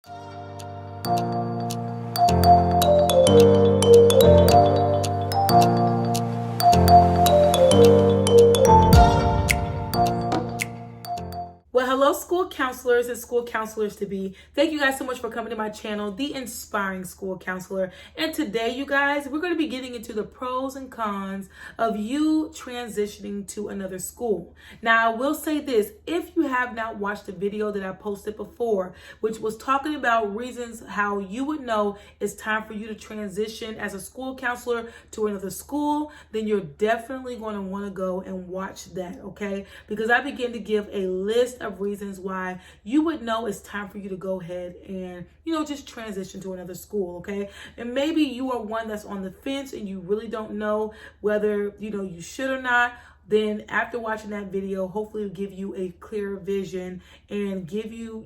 Well, hello, school counselors and school counselors to be. Thank you guys so much for coming to my channel, The Inspiring School Counselor. And today, you guys, we're going to be getting into the pros and cons of you transitioning to another school. Now, I will say this, if you have not watched the video that I posted before, which was talking about reasons how you would know it's time for you to transition as a school counselor to another school, then you're definitely going to want to go and watch that, okay? Because I begin to give a list of reasons why you would know it's time for you to go ahead and, just transition to another school, okay? And maybe you are one that's on the fence and you really don't know whether, you should or not. Then after watching that video, hopefully it'll give you a clearer vision and give you,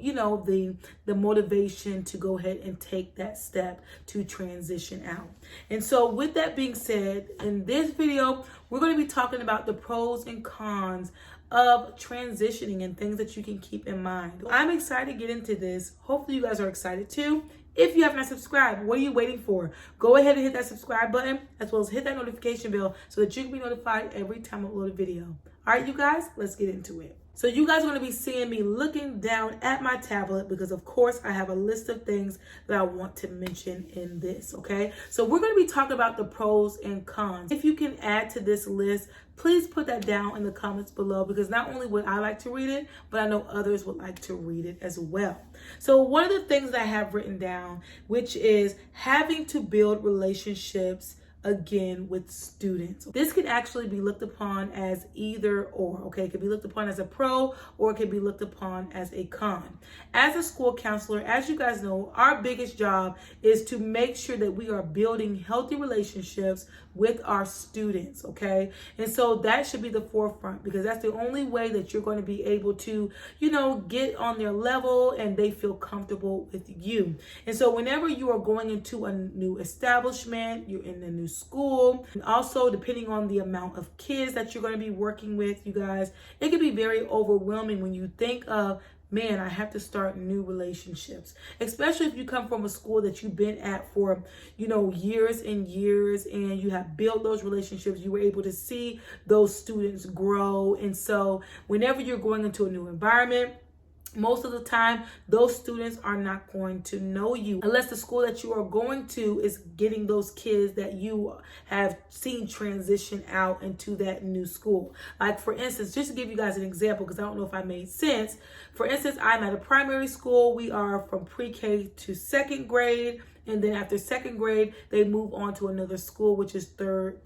the motivation to go ahead and take that step to transition out. And so with that being said, in this video, we're going to be talking about the pros and cons of transitioning and things that you can keep in mind. I'm excited to get into this. Hopefully you guys are excited too. If you have not subscribed, what are you waiting for? Go ahead and hit that subscribe button as well as hit that notification bell so that you can be notified every time I upload a video. All right, you guys, let's get into it. So you guys are going to be seeing me looking down at my tablet because, of course, I have a list of things that I want to mention in this, okay? So we're going to be talking about the pros and cons. If you can add to this list, please put that down in the comments below because not only would I like to read it, but I know others would like to read it as well. So one of the things that I have written down, which is having to build relationships again with students. This can actually be looked upon as either or, okay? It can be looked upon as a pro or it can be looked upon as a con. As a school counselor, as you guys know, our biggest job is to make sure that we are building healthy relationships with our students, okay? And so that should be the forefront because that's the only way that you're going to be able to, get on their level and they feel comfortable with you. And so whenever you are going into a new establishment, you're in a new school, and also depending on the amount of kids that you're going to be working with, you guys, it can be very overwhelming when you think of, man, I have to start new relationships, especially if you come from a school that you've been at for, years and years, and you have built those relationships. You were able to see those students grow. And so whenever you're going into a new environment, most of the time, those students are not going to know you unless the school that you are going to is getting those kids that you have seen transition out into that new school. Like, for instance, just to give you guys an example, because I don't know if I made sense. For instance, I'm at a primary school. We are from pre-K to second grade. And then after second grade, they move on to another school, which is third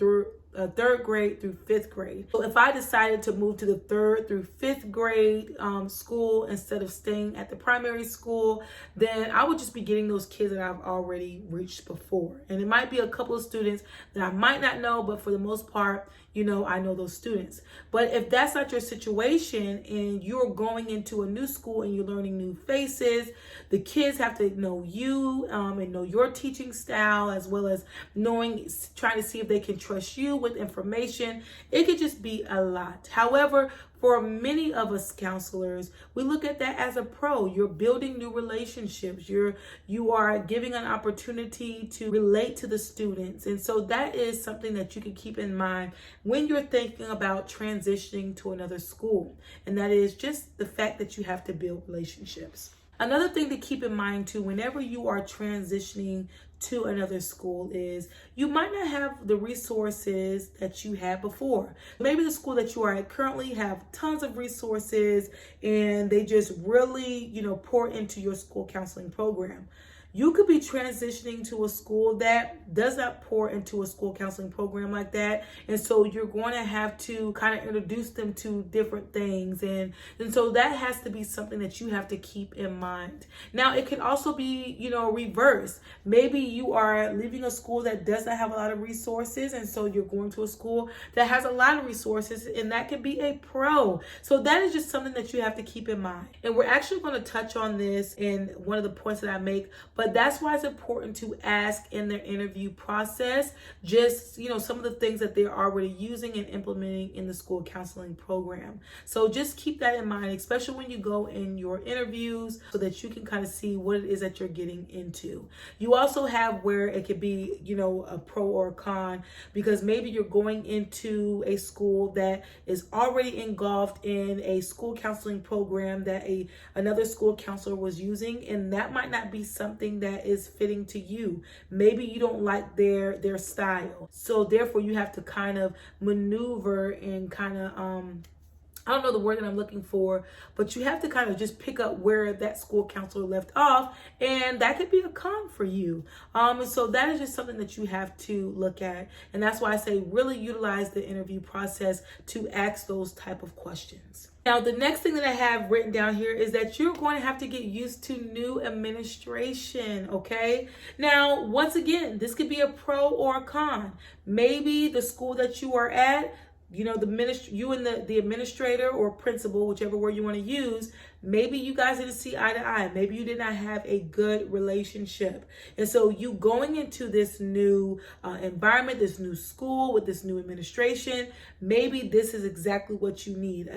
grade through fifth grade. So if I decided to move to the third through fifth grade school instead of staying at the primary school, then I would just be getting those kids that I've already reached before. And it might be a couple of students that I might not know, but for the most part, I know those students. But if that's not your situation and you're going into a new school and you're learning new faces, the kids have to know you and know your teaching style, as well as trying to see if they can trust you with information. It could just be a lot. However, for many of us counselors, we look at that as a pro. You're building new relationships. You are giving an opportunity to relate to the students. And so that is something that you can keep in mind when you're thinking about transitioning to another school. And that is just the fact that you have to build relationships. Another thing to keep in mind too, whenever you are transitioning to another school, is you might not have the resources that you had before. Maybe the school that you are at currently have tons of resources and they just really, pour into your school counseling program. You could be transitioning to a school that does not pour into a school counseling program like that. And so you're going to have to kind of introduce them to different things. And so that has to be something that you have to keep in mind. Now, it can also be, reverse. Maybe you are leaving a school that does not have a lot of resources. And so you're going to a school that has a lot of resources, and that can be a pro. So that is just something that you have to keep in mind. And we're actually going to touch on this in one of the points that I make. But But that's why it's important to ask in their interview process, just, some of the things that they're already using and implementing in the school counseling program. So just keep that in mind, especially when you go in your interviews, so that you can kind of see what it is that you're getting into. You also have where it could be, a pro or a con, because maybe you're going into a school that is already engulfed in a school counseling program that another school counselor was using, and that might not be something that is fitting to you. Maybe you don't like their style, so therefore you have to kind of maneuver and kind of I don't know the word that I'm looking for, but you have to kind of just pick up where that school counselor left off, and that could be a con for you. And so that is just something that you have to look at, and that's why I say really utilize the interview process to ask those type of questions. Now, the next thing that I have written down here is that you're going to have to get used to new administration, okay? Now, once again, this could be a pro or a con. Maybe the school that you are at, you and the administrator or principal, whichever word you want to use, maybe you guys didn't see eye to eye. Maybe you did not have a good relationship. And so you going into this new environment, this new school with this new administration, maybe this is exactly what you need,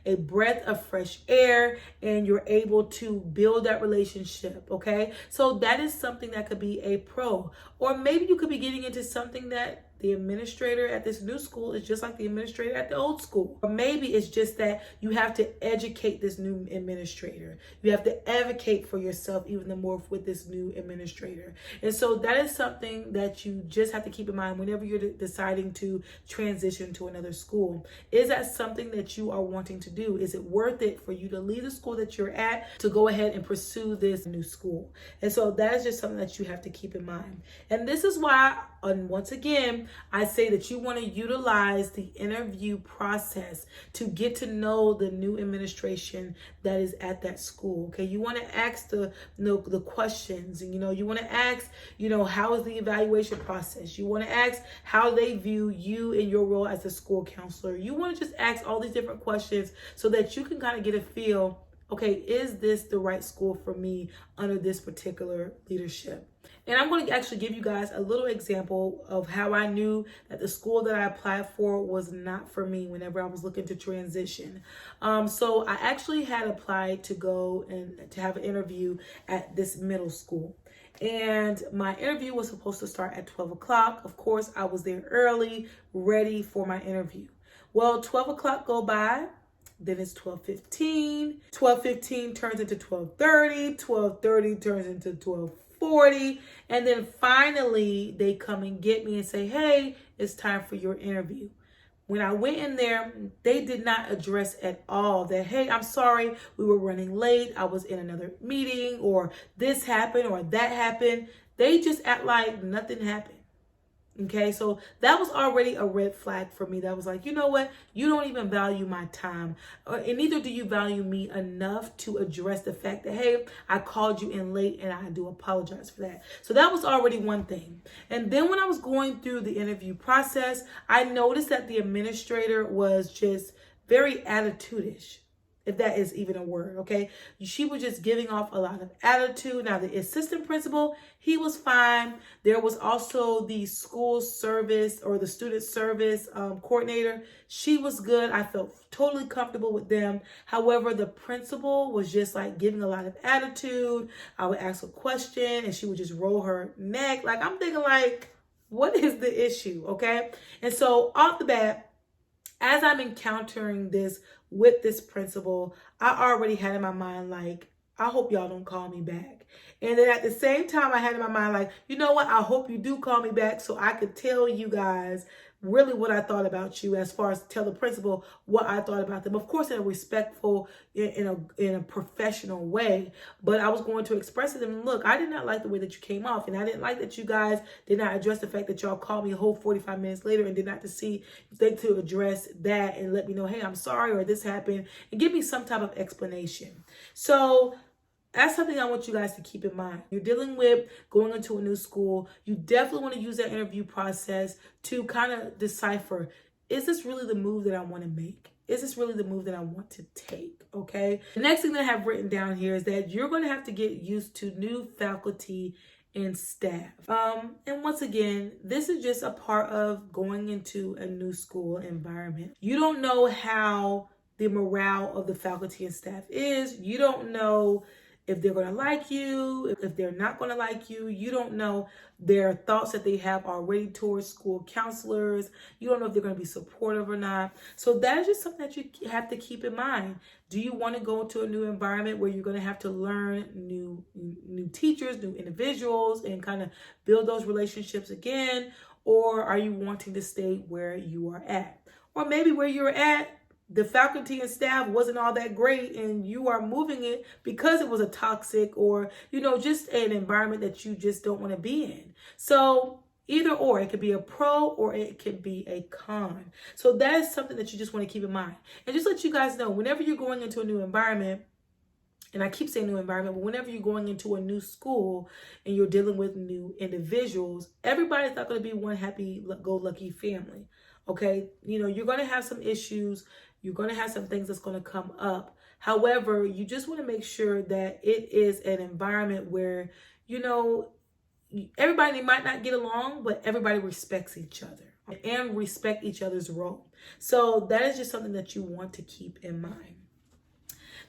a breath of fresh air, and you're able to build that relationship, okay? So that is something that could be a pro. Or maybe you could be getting into something that the administrator at this new school is just like the administrator at the old school. Or maybe it's just that you have to educate this new administrator. You have to advocate for yourself even the more with this new administrator. And so that is something that you just have to keep in mind whenever you're deciding to transition to another school. Is that something that you are wanting to do? Is it worth it for you to leave the school that you're at to go ahead and pursue this new school? And so that is just something that you have to keep in mind. And this is why, once again, I say that you want to utilize the interview process to get to know the new administration that is at that school. Okay, you want to ask the questions, and you want to ask, how is the evaluation process? You want to ask how they view you in your role as a school counselor. You want to just ask all these different questions so that you can kind of get a feel. Okay, is this the right school for me under this particular leadership? And I'm going to actually give you guys a little example of how I knew that the school that I applied for was not for me whenever I was looking to transition. So I actually had applied to go and to have an interview at this middle school. And my interview was supposed to start at 12 o'clock. Of course, I was there early, ready for my interview. Well, 12 o'clock go by. Then it's 12:15. 12:15 turns into 12:30. 12:30 turns into 12:40. And then finally, they come and get me and say, hey, it's time for your interview. When I went in there, they did not address at all that, hey, I'm sorry, we were running late. I was in another meeting, or this happened or that happened. They just act like nothing happened. Okay, so that was already a red flag for me. That was like, you know what? You don't even value my time. And neither do you value me enough to address the fact that, hey, I called you in late and I do apologize for that. So that was already one thing. And then when I was going through the interview process, I noticed that the administrator was just very attitude-ish, if that is even a word, okay? She was just giving off a lot of attitude. Now, the assistant principal, he was fine. There was also the school service or the student service coordinator. She was good. I felt totally comfortable with them. However, the principal was just like giving a lot of attitude. I would ask a question and she would just roll her neck. Like, I'm thinking like, what is the issue, okay? And so off the bat, as I'm encountering this with this principal, I already had in my mind, like, I hope y'all don't call me back. And then at the same time, I had in my mind, like, you know what? I hope you do call me back so I could tell you guys really what I thought about you, as far as tell the principal what I thought about them. Of course, in a respectful, in a professional way. But I was going to express to them, look, I did not like the way that you came off. And I didn't like that you guys did not address the fact that y'all called me a whole 45 minutes later and did not think to address that and let me know, hey, I'm sorry, or this happened, and give me some type of explanation. So that's something I want you guys to keep in mind. You're dealing with going into a new school. You definitely want to use that interview process to kind of decipher, is this really the move that I want to make? is this really the move that I want to take? Okay. The next thing that I have written down here is that you're going to have to get used to new faculty and staff. And once again, this is just a part of going into a new school environment. You don't know how the morale of the faculty and staff is. You don't know if they're going to like you, if they're not going to like you. You don't know their thoughts that they have already towards school counselors. You don't know if they're going to be supportive or not. So that is just something that you have to keep in mind. Do you want to go into a new environment where you're going to have to learn new teachers, new individuals, and kind of build those relationships again? Or are you wanting to stay where you are at? Or maybe where you're at, the faculty and staff wasn't all that great and you are moving it because it was a toxic or, just an environment that you just don't want to be in. So either or, it could be a pro or it could be a con. So that is something that you just want to keep in mind. And just let you guys know, whenever you're going into a new environment, and I keep saying new environment, but whenever you're going into a new school and you're dealing with new individuals, everybody's not going to be one happy-go-lucky family. Okay? You're going to have some issues. You're going to have some things that's going to come up. However, you just want to make sure that it is an environment where, everybody might not get along, but everybody respects each other and respect each other's role. So that is just something that you want to keep in mind.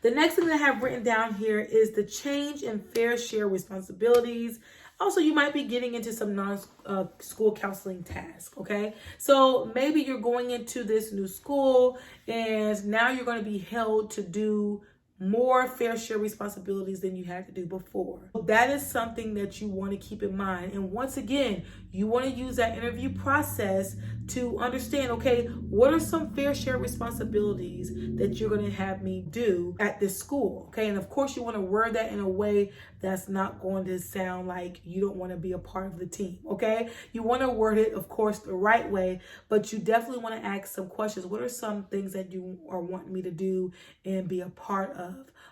The next thing that I have written down here is the change in fair share responsibilities. Also, you might be getting into some non-school counseling tasks, okay? So maybe you're going into this new school and now you're going to be held to do more fair share responsibilities than you had to do before. That is something that you want to keep in mind. And once again, you want to use that interview process to understand, okay, what are some fair share responsibilities that you're going to have me do at this school? Okay. And of course, you want to word that in a way that's not going to sound like you don't want to be a part of the team. Okay. You want to word it, of course, the right way, but you definitely want to ask some questions. What are some things that you are wanting me to do and be a part of?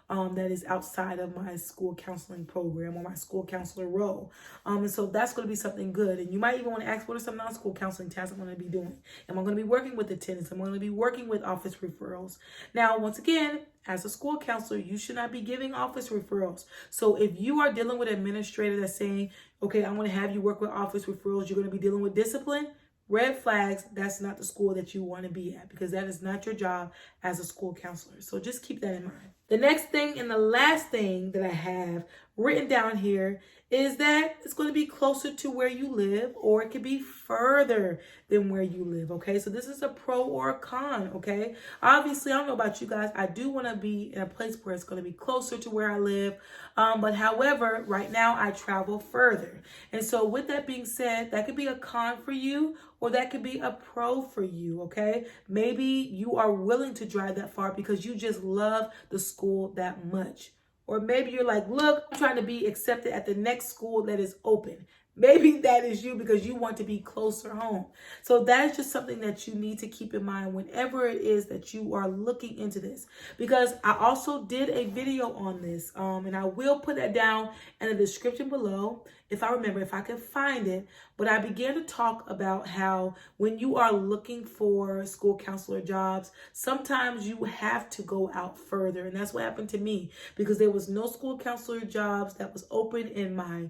That is outside of my school counseling program or my school counselor role. And so that's going to be something good. And you might even want to ask, what are some non-school counseling tasks I'm going to be doing? Am I going to be working with attendance? Am I going to be working with office referrals? Now, once again, as a school counselor, you should not be giving office referrals. So if you are dealing with an administrator that's saying, okay, I'm going to have you work with office referrals, you're going to be dealing with discipline, red flags, that's not the school that you want to be at because that is not your job as a school counselor. So just keep that in mind. The next thing and the last thing that I have written down here is that it's going to be closer to where you live or it could be further than where you live, okay? So this is a pro or a con, okay? Obviously, I don't know about you guys. I do want to be in a place where it's going to be closer to where I live. But however, right now I travel further. And so with that being said, that could be a con for you or that could be a pro for you, okay? Maybe you are willing to drive that far because you just love the school that much. Or maybe you're like, look, I'm trying to be accepted at the next school that is open. Maybe that is you because you want to be closer home. So that is just something that you need to keep in mind whenever it is that you are looking into this. Because I also did a video on this, and I will put that down in the description below if I remember, if I can find it. But I began to talk about how when you are looking for school counselor jobs, sometimes you have to go out further. And that's what happened to me because there was no school counselor jobs that was open in my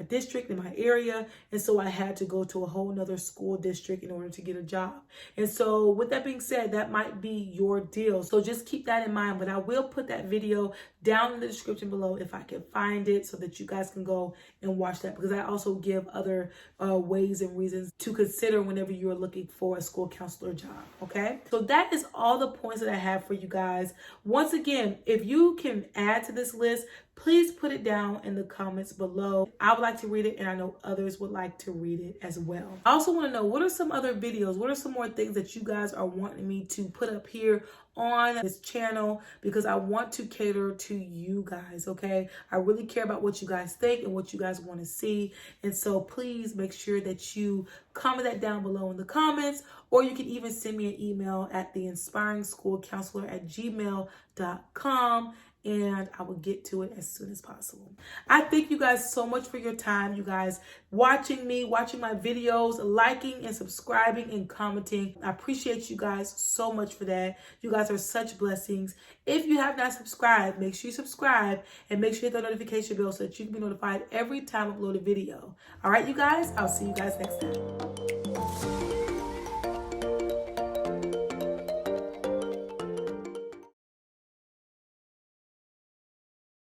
district, in my area. And so I had to go to a whole nother school district in order to get a job. And so with that being said, that might be your deal. So just keep that in mind. But I will put that video down in the description below if I can find it so that you guys can go and watch that, because I also give other ways and reasons to consider whenever you're looking for a school counselor job. Okay, so that is all the points that I have for you guys. Once again, if you can add to this list, please put it down in the comments below. I would like to read it, and I know others would like to read it as well. I also want to know, what are some other videos? What are some more things that you guys are wanting me to put up here on this channel? Because I want to cater to you guys, okay? I really care about what you guys think and what you guys want to see. And so please make sure that you comment that down below in the comments, or you can even send me an email at theinspiringschoolcounselor@gmail.com. and I will get to it as soon as possible. I thank you guys so much for your time, you guys watching me, watching my videos, liking and subscribing and commenting. I appreciate you guys so much for that. You guys are such blessings. If you have not subscribed, make sure you subscribe and make sure you hit the notification bell so that you can be notified every time I upload a video. All right, you guys, I'll see you guys next time.